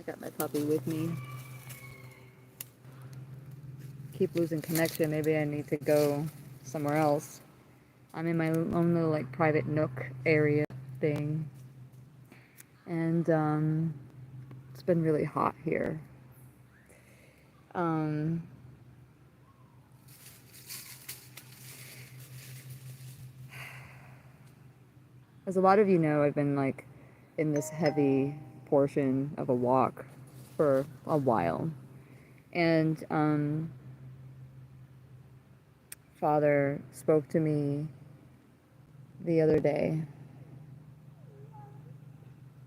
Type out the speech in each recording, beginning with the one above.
I got my puppy with me. Keep losing connection. Maybe I need to go somewhere else. I'm in my own little like private nook area thing. And it's been really hot here. As a lot of you know, I've been like in this heavy portion of a walk for a while. And Father spoke to me the other day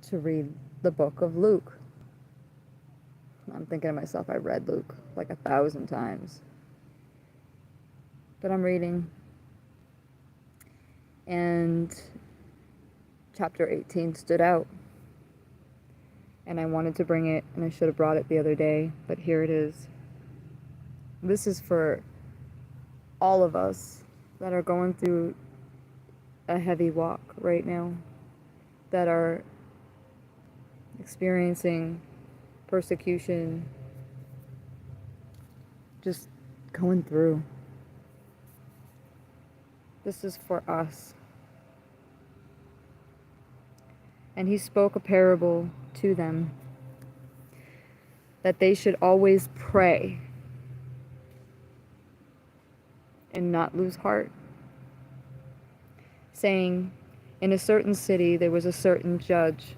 to read the book of Luke. I'm thinking to myself, I read Luke like 1,000 times. But I'm reading. And chapter 18 stood out. And I wanted to bring it, and I should have brought it the other day, but here it is. This is for all of us that are going through a heavy walk right now, that are experiencing persecution, just going through. This is for us. And he spoke a parable to them, that they should always pray and not lose heart, saying, in a certain city there was a certain judge,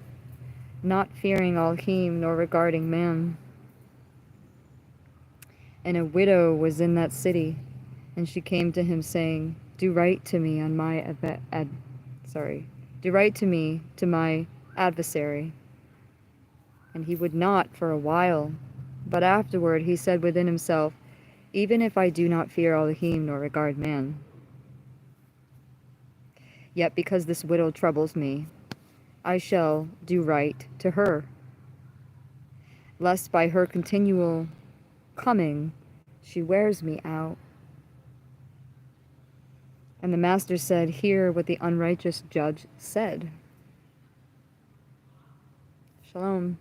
not fearing Elohim nor regarding man. And a widow was in that city, and she came to him saying, do right to me on my do right to me to my adversary. And he would not for a while, but afterward he said within himself, even if I do not fear Elohim nor regard man, yet because this widow troubles me, I shall do right to her, lest by her continual coming she wears me out. And the master said, hear what the unrighteous judge said. Shalom.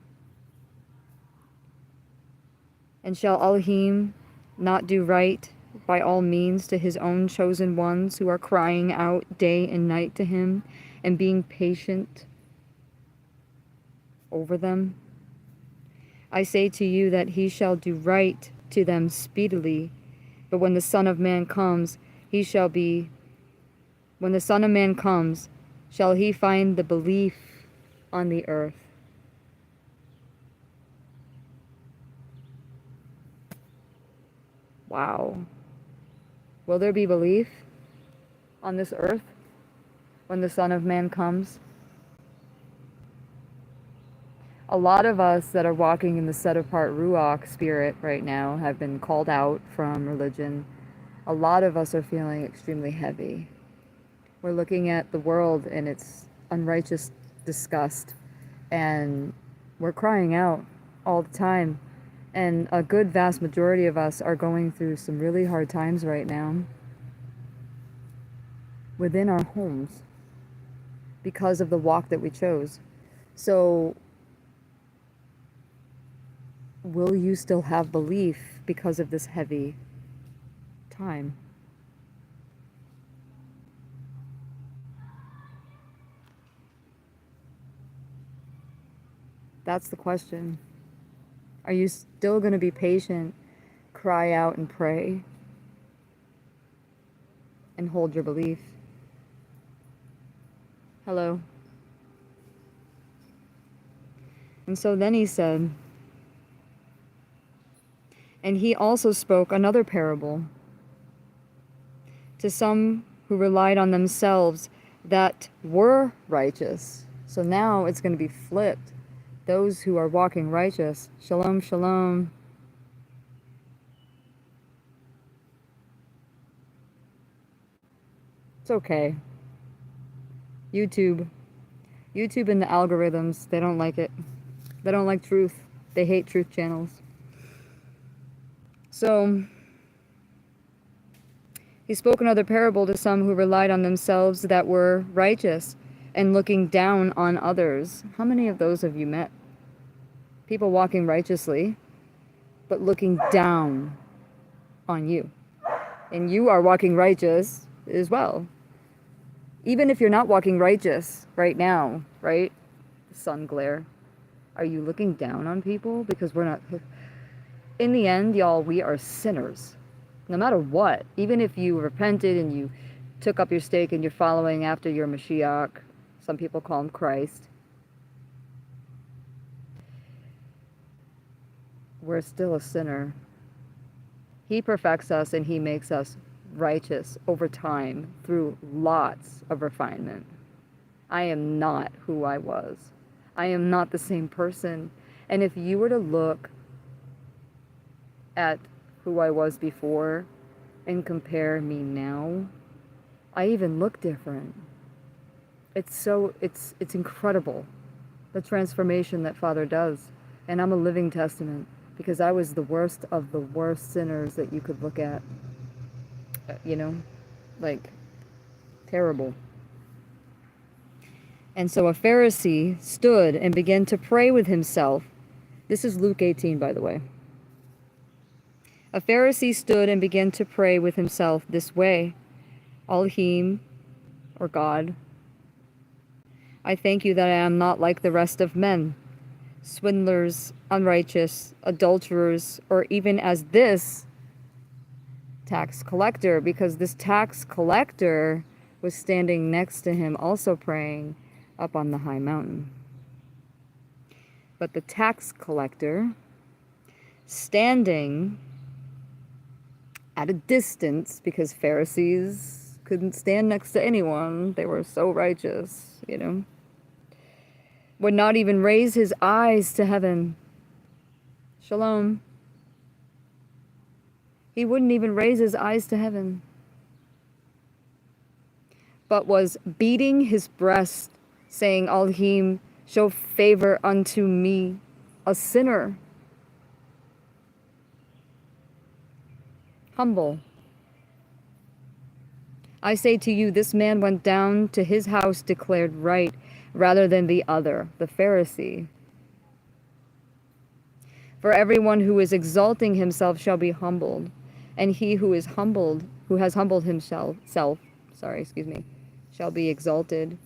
And shall Elohim not do right by all means to his own chosen ones who are crying out day and night to him and being patient over them? I say to you that he shall do right to them speedily, but when the Son of Man comes, shall he find the belief on the earth? Wow. Will there be belief on this earth when the Son of Man comes? A lot of us that are walking in the set-apart Ruach spirit right now have been called out from religion. A lot of us are feeling extremely heavy. We're looking at the world and its unrighteous disgust, and we're crying out all the time. And a good vast majority of us are going through some really hard times right now within our homes because of the walk that we chose. So will you still have belief because of this heavy time? That's the question. Are you still going to be patient, cry out and pray, and hold your belief? Hello. And so then he said, and he also spoke another parable to some who relied on themselves that were righteous. So now it's going to be flipped. Those who are walking righteous. Shalom, shalom. It's okay. YouTube and the algorithms, they don't like it. They don't like truth. They hate truth channels. So he spoke another parable to some who relied on themselves that were righteous and looking down on others. How many of those have you met? People walking righteously, but looking down on you. And you are walking righteous as well. Even if you're not walking righteous right now, right? Sun glare. Are you looking down on people? Because we're not. In the end, y'all, we are sinners. No matter what. Even if you repented and you took up your stake and you're following after your Mashiach. Some people call him Christ. We're still a sinner. He perfects us and he makes us righteous over time through lots of refinement. I am not who I was. I am not the same person. And if you were to look at who I was before and compare me now, I even look different. It's incredible, the transformation that Father does. And I'm a living testament, because I was the worst of the worst sinners that you could look at. You know, like, terrible. And so a Pharisee stood and began to pray with himself. This is Luke 18, by the way. A Pharisee stood and began to pray with himself this way: Elohim, or God, I thank you that I am not like the rest of men, swindlers, unrighteous, adulterers, or even as this tax collector, because this tax collector was standing next to him also praying up on the high mountain. But the tax collector, standing at a distance, because Pharisees couldn't stand next to anyone, they were so righteous, you know, would not even raise his eyes to heaven. Shalom. He wouldn't even raise his eyes to heaven, but was beating his breast, saying, Elohim, show favor unto me, a sinner. Humble. I say to you, this man went down to his house declared right, rather than the other, the Pharisee. For everyone who is exalting himself shall be humbled, and he who has humbled himself, shall be exalted.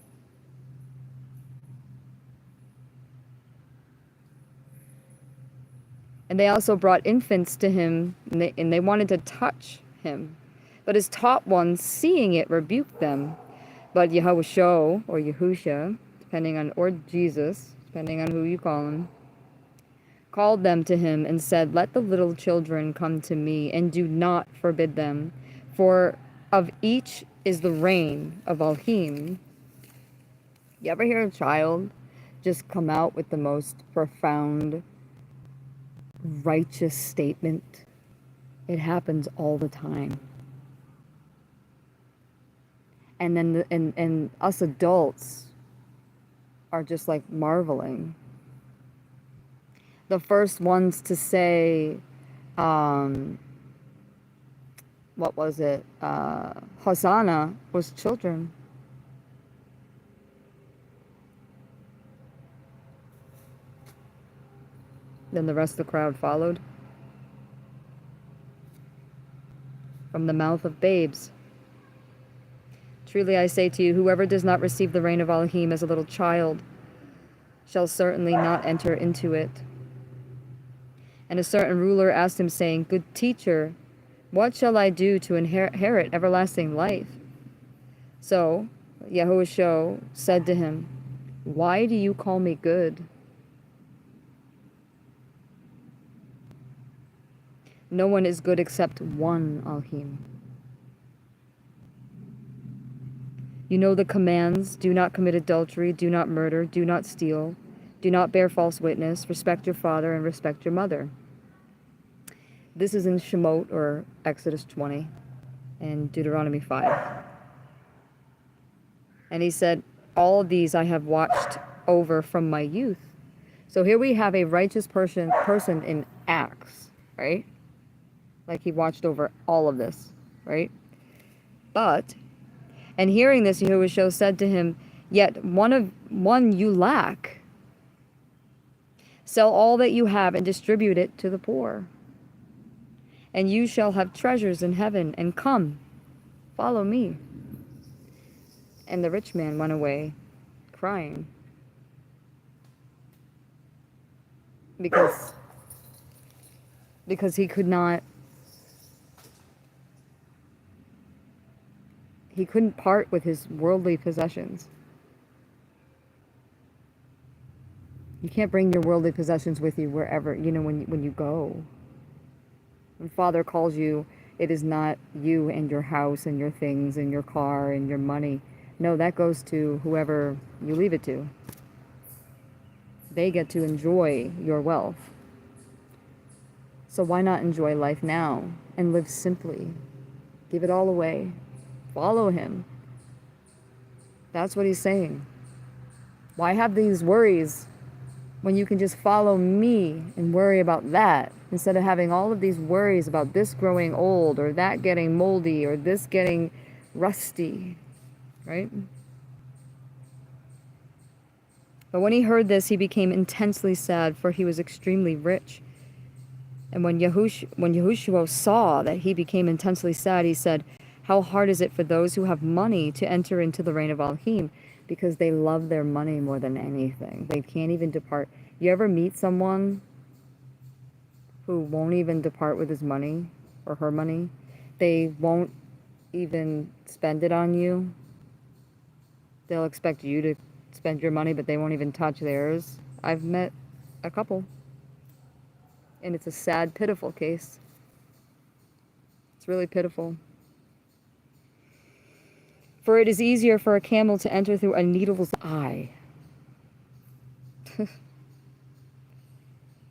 And they also brought infants to him, and they wanted to touch him. But his taught ones, seeing it, rebuked them. But Yahawah, or Yahusha, or Jesus, depending on who you call him, called them to him and said, let the little children come to me, and do not forbid them, for of each is the reign of Elohim. You ever hear a child just come out with the most profound, righteous statement? It happens all the time. And then and us adults are just like marveling. The first ones to say, what was it? Hosanna was children. Then the rest of the crowd followed. From the mouth of babes. Truly I say to you, whoever does not receive the reign of Elohim as a little child shall certainly not enter into it. And a certain ruler asked him, saying, good teacher, what shall I do to inherit everlasting life? So Yahawah said to him, why do you call me good? No one is good except one Elohim. You know the commands: do not commit adultery, do not murder, do not steal, do not bear false witness, respect your father and respect your mother. This is in Shemot, or Exodus 20, and Deuteronomy 5. And he said, all of these I have watched over from my youth. So here we have a righteous person in Acts, right? Like he watched over all of this, right? But, and hearing this, Yahawah said to him, yet one you lack. Sell all that you have and distribute it to the poor, and you shall have treasures in heaven. And come, follow me." And the rich man went away, crying, because he couldn't part with his worldly possessions. You can't bring your worldly possessions with you wherever, when you go. When Father calls you, it is not you and your house and your things and your car and your money. No, that goes to whoever you leave it to. They get to enjoy your wealth. So why not enjoy life now and live simply? Give it all away. Follow him. That's what he's saying. Why have these worries when you can just follow me and worry about that, instead of having all of these worries about this growing old or that getting moldy or this getting rusty, right? But when he heard this, he became intensely sad, for he was extremely rich. And when Yahushua saw that he became intensely sad, he said, "How hard is it for those who have money to enter into the reign of Elohim?" Because they love their money more than anything. They can't even depart. You ever meet someone who won't even depart with his money or her money? They won't even spend it on you. They'll expect you to spend your money, but they won't even touch theirs. I've met a couple. And it's a sad, pitiful case. It's really pitiful. For it is easier for a camel to enter through a needle's eye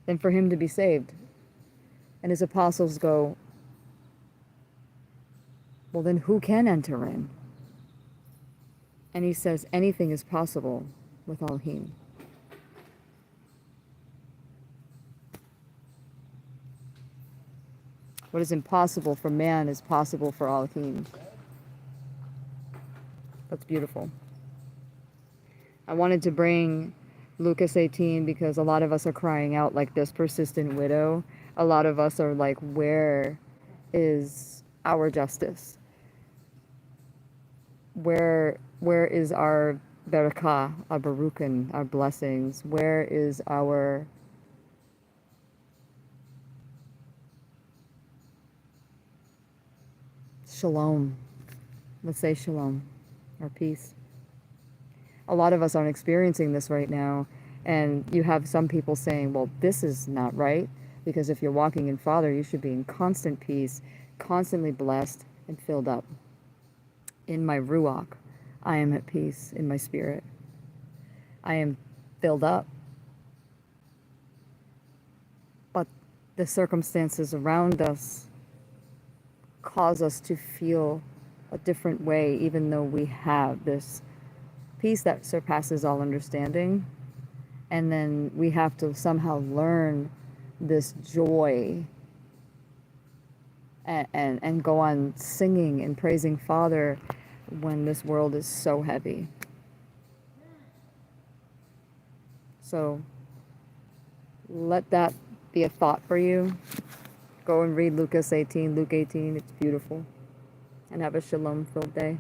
than for him to be saved. And his apostles go, "Well, then who can enter in?" And he says, anything is possible with Elohim. What is impossible for man is possible for Elohim. That's beautiful. I wanted to bring Lucas 18 because a lot of us are crying out like this persistent widow. A lot of us are like, where is our justice? Where is our bekirah, our baruchin, our blessings? Where is our shalom? Let's say shalom, or peace. A lot of us aren't experiencing this right now, and you have some people saying, well, this is not right, because if you're walking in Father, you should be in constant peace, constantly blessed and filled up. In my ruach, I am at peace in my spirit. I am filled up. But the circumstances around us cause us to feel a different way, even though we have this peace that surpasses all understanding. And then we have to somehow learn this joy and go on singing and praising Father when this world is so heavy. So let that be a thought for you. Go and read Luke 18. It's beautiful. And have a shalom-filled day.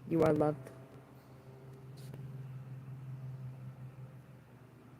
You are loved.